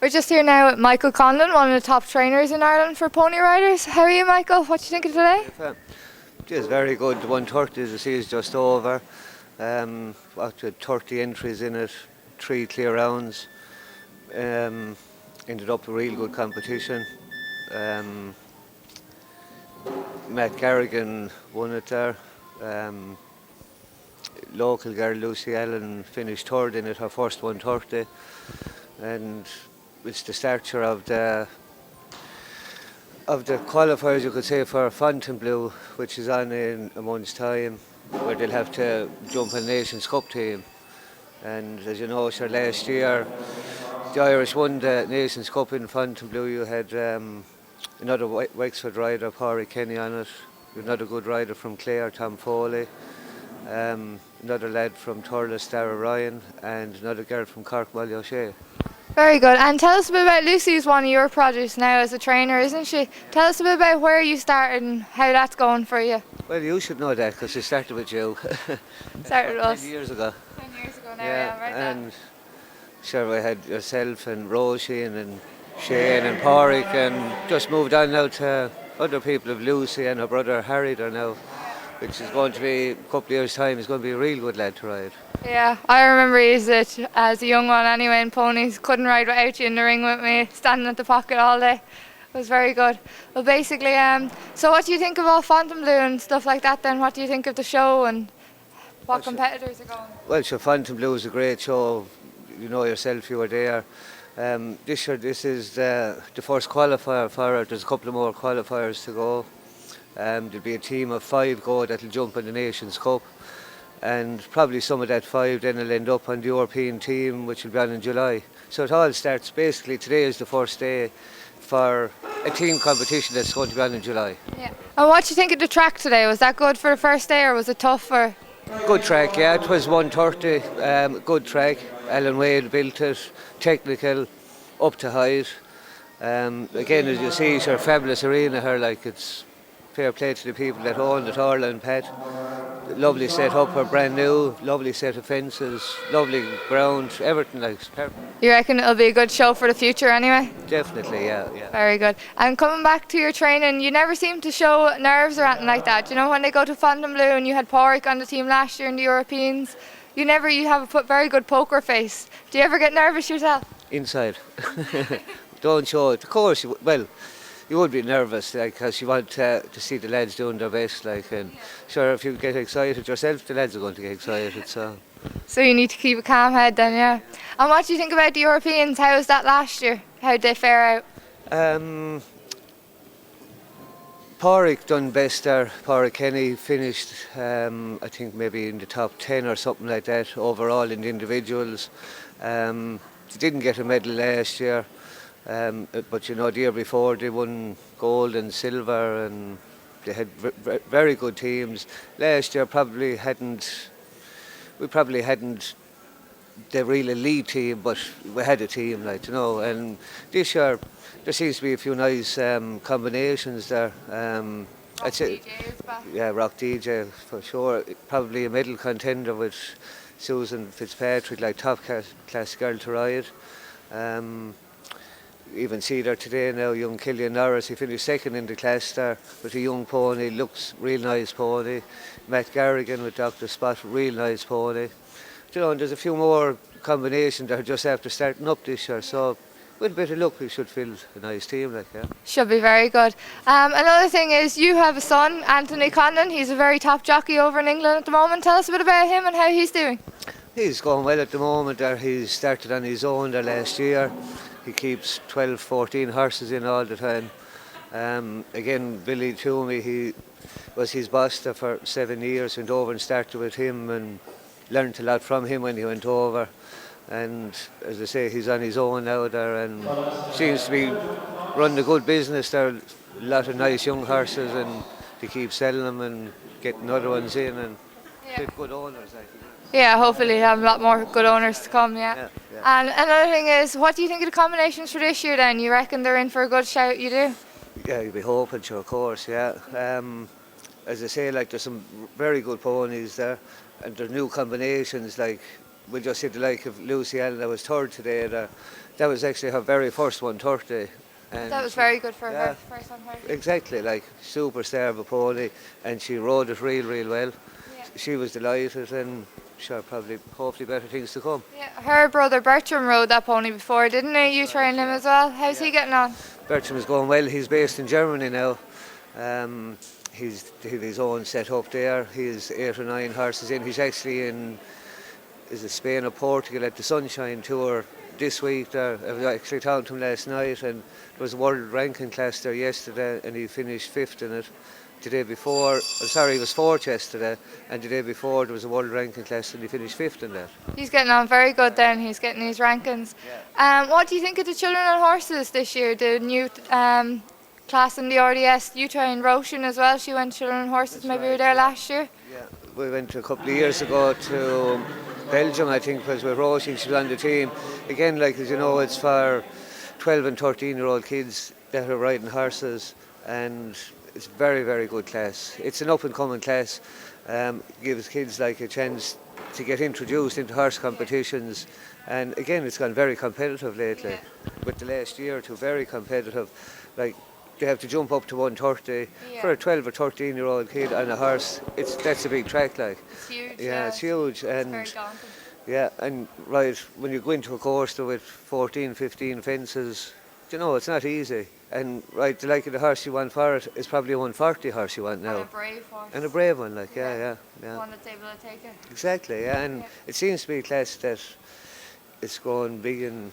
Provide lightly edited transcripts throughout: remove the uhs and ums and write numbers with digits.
We're just here now with Michael Condon, one of the top trainers in Ireland for pony riders. How are you, Michael? What do you think of today? It is very good. The 130 as I see is just over. Up to 30 entries in it, 3 clear rounds. Ended up a real good competition. Matt Garrigan won it there. Local girl Lucy Allen finished third in it, her first 130, and it's the starter of the qualifiers, you could say, for Fontainebleau, which is on in a month's time, where they'll have to jump a Nations Cup team. And as you know, sure, last year the Irish won the Nations Cup in Fontainebleau. You had another Wexford rider, Caoimhe Kenny, on it. Another good rider from Clare, Tom Foley. Another lad from Thurles, Dara Ryan, and another girl from Cork, Molly O'Shea. Very good. And tell us a bit about Lucy, who's one of your projects now as a trainer, isn't she? Tell us a bit about where you started and how that's going for you. Well, you should know that because it started with you. Started with us 10 years ago. 10 years ago now, yeah, right. And sure, we had yourself and Roisin and Shane and Pádraig, and just moved on now to other people of Lucy and her brother Harry there now, which is going to be, a couple of years' time, is going to be a real good lad to ride. Yeah, I remember you as a young one anyway in ponies. Couldn't ride without you in the ring with me, standing at the pocket all day. It was very good. Well, basically, so what do you think of all Fontainebleau and stuff like that then? What do you think of the show and what competitors are going? Well, sure, Fontainebleau is a great show. You know yourself, you were there. This year, this is the first qualifier for it. There's a couple of more qualifiers to go. There'll be a team of 5 go that'll jump in the Nations Cup, and probably some of that 5 then will end up on the European team, which will be on in July. So it all starts, basically today is the first day for a team competition that's going to be on in July. Yeah. And what do you think of the track today? Was that good for the first day, or was it tough? Or good track, yeah, it was 130, good track. Alan Wade built it, technical, up to height. Again, as you see, it's a fabulous arena here, like, it's fair play to the people that own it, Orla and Pat. Lovely set up, are brand new, lovely set of fences, lovely ground, everything, like, it's perfect. You reckon it'll be a good show for the future anyway? Definitely, yeah. Very good. And coming back to your training, you never seem to show nerves or anything like that. You know, when they go to Fontainebleau and you had Pádraig on the team last year in the Europeans, you have a very good poker face. Do you ever get nervous yourself? Inside. Don't show it. Of course, you would be nervous, because you want to see the lads doing their best, like, and sure, if you get excited yourself, the lads are going to get excited. So you need to keep a calm head then, yeah. And what do you think about the Europeans? How was that last year? How did they fare out? Pádraig done best there. Caoimhe Kenny finished, I think maybe in the top 10 or something like that overall in the individuals. They didn't get a medal last year. But you know, the year before they won gold and silver, and they had very good teams. Last year we probably hadn't the real elite team, but we had a team, like, you know. And this year there seems to be a few nice combinations there. Rock DJ is back. Yeah, Rock DJ for sure. Probably a medal contender with Susan Fitzpatrick, like, top class girl to ride. Even see there today now, young Killian Norris, he finished second in the class there with a young pony, looks real nice pony. Matt Garrigan with Dr. Spot, real nice pony. You know, and there's a few more combinations that are just after starting up this year, so with a bit of luck we should fill a nice team, like, yeah. Should be very good. Another thing is, you have a son, Anthony Condon. He's a very top jockey over in England at the moment. Tell us a bit about him and how he's doing. He's going well at the moment there. He started on his own there last year. He keeps 12, 14 horses in all the time. Again, Billy Toomey, he was his boss there for 7 years, went over and started with him and learned a lot from him when he went over. And as I say, he's on his own now there and seems to be running a good business there. A lot of nice young horses, and they keep selling them and getting other ones in, and get good owners, I think. Yeah, hopefully have a lot more good owners to come, yeah. And another thing is, what do you think of the combinations for this year then? You reckon they're in for a good shout, you do? Yeah, you'd be hoping, sure, of course, yeah. As I say, like, there's some very good ponies there, and there's new combinations, like we just hit the like of Lucy Allen, that was third today. That was actually her very first 130. And That was very good for yeah, her first 130. exactly, like superstar of a pony, and she rode it real well. Yeah. She was delighted, and sure, probably, hopefully better things to come. Yeah, her brother Bertram rode that pony before, didn't he? You trained him as well. How's he getting on? Bertram is going well. He's based in Germany now. He's his own set up there. He's 8 or 9 horses in. He's actually in Spain or Portugal at the Sunshine Tour this week. There, I was actually talking to him last night, and there was a world ranking class there yesterday, and he finished 5th in it. The day before, he was 4th yesterday, and the day before there was a world ranking class, and he finished 5th in that. He's getting on very good then. He's getting his rankings. What do you think of the children on horses this year? The new class in the RDS. You trained Roshan as well. She went children on horses. That's Maybe right, you were there last year. Yeah, we went a couple of years ago to Belgium, I think, was with Roshan. She was on the team. Again, like as you know, it's for 12 and 13-year-old kids that are riding horses, and it's very good class. It's an up-and-coming class. Gives kids like a chance to get introduced into horse competitions, and again, it's gone very competitive lately. With the last year or two, very competitive. Like they have to jump up to 130 for a 12 or 13-year-old kid on a horse. That's a big track, like. It's huge. Yeah, it's huge, and very daunting. yeah, and right when you go into a course with 14, 15 fences, you know it's not easy. And right, the like of the horse you want for it is probably a 140 horse you want now. And a brave horse. And a brave one, like yeah. One that's able to take it. Exactly, yeah, and it seems to be a class that it's growing big in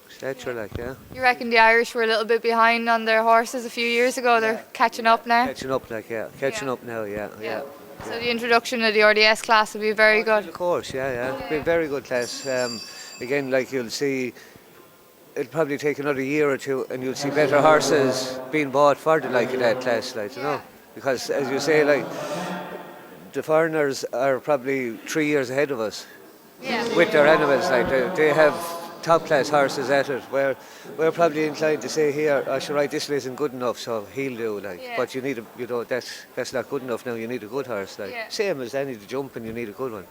stature, like You reckon the Irish were a little bit behind on their horses a few years ago? They're catching up now. Catching up, like up now, yeah. So the introduction of the RDS class will be very good. Of course, yeah. It'll be a very good class. Again, like you'll see, it'll probably take another year or two, and you'll see better horses being bought for the like of that class, like you know, because as you say, like the foreigners are probably 3 years ahead of us with their animals. Like they have top class horses at it, where we're probably inclined to say here, I should right, this isn't good enough, so he'll do, like. But you need that's not good enough now. You need a good horse, like same as any jumping, you need a good one.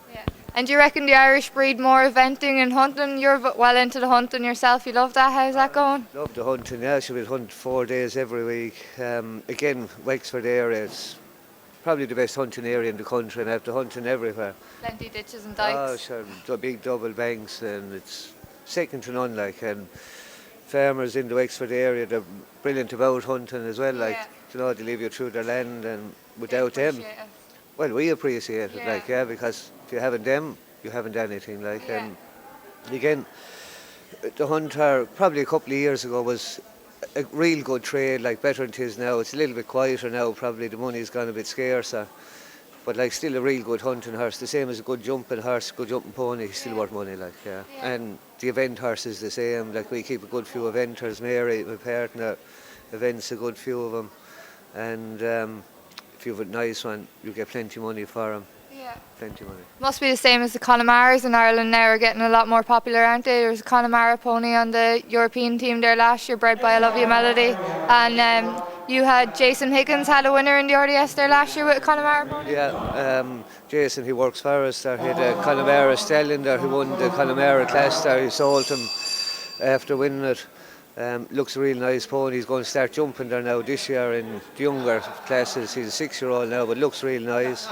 And do you reckon the Irish breed more eventing and hunting? You're well into the hunting yourself. You love that. How's that going? Love the hunting. Yeah, she would hunt 4 days every week. Again, Wexford area, it's probably the best hunting area in the country, and I have to hunting everywhere. Plenty ditches and dikes. Oh, sure, the big double banks, and it's second to none, like. And farmers in the Wexford area, they're brilliant about hunting as well, like. You know, they leave you through their land, and without them, well, we appreciate it, like, because if you haven't them, you haven't anything, like. And again, the hunter probably a couple of years ago was a real good trade, like better than it is now. It's a little bit quieter now, probably the money's gone a bit scarcer, but like still a real good hunting horse, the same as a good jumping horse, good jumping pony, still worth money, like. And the event horse is the same, like we keep a good few eventers. Mary, my partner, events a good few of them, and if you have a nice one, you get plenty of money for them. Plenty of money. Must be the same as the Connemara's in Ireland now, are getting a lot more popular, aren't they? There was a Connemara pony on the European team there last year, bred by I Love You Melody, and you had Jason Higgins had a winner in the RDS there last year with a Connemara pony. Jason, he works for us there. He had a Connemara stallion there who won the Connemara class there. He sold him after winning it. Looks a real nice pony. He's going to start jumping there now this year in the younger classes. He's a 6-year-old now, but looks real nice.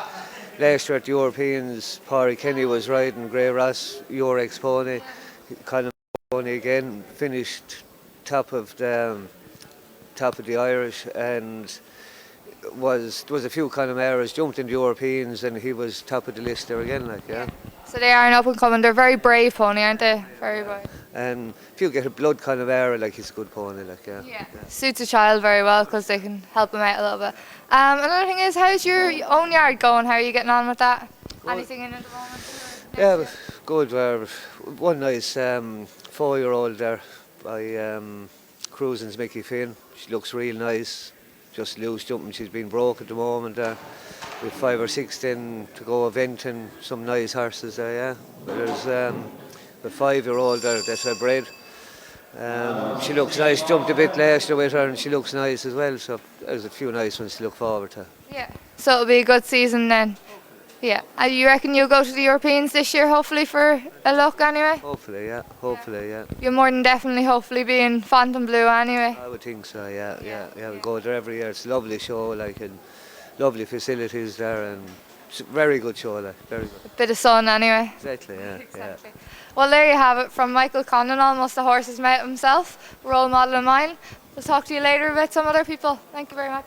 Last year at the Europeans, Caoimhe Kenny was riding Grey Ross, Eurex pony. Connemara pony again, finished top of the Irish, and there was a few Connemara's jumped in the Europeans, and he was top of the list there again, like. So they are an up and coming. They're very brave pony, aren't they? Very brave. And if you get a blood Connemara, like, he's a good pony, like. Suits a child very well because they can help him out a little bit. Another thing is, how's your own yard going? How are you getting on with that? Good. Anything in at the moment? Yeah, good. One nice 4-year-old there by Cruisin's Mickey Finn. She looks real nice. Just loose jumping. She's been broke at the moment. With 5 or 6 then to go eventing, some nice horses there. There's a 5-year-old there that's a bred. She looks nice. Jumped a bit last year with her, and she looks nice as well. So there's a few nice ones to look forward to. So it'll be a good season then. Yeah. And you reckon you'll go to the Europeans this year, hopefully, for a look anyway? Hopefully, yeah. Hopefully, yeah. You'll more than definitely, hopefully, be in Fontainebleau anyway. I would think so, yeah. We go there every year. It's a lovely show, like, and lovely facilities there, and it's a very good show, like, very good. Bit of sun anyway. Exactly, yeah. Exactly. Well, there you have it from Michael Condon, almost a horse's mouth himself, role model of mine. We'll talk to you later about some other people. Thank you very much.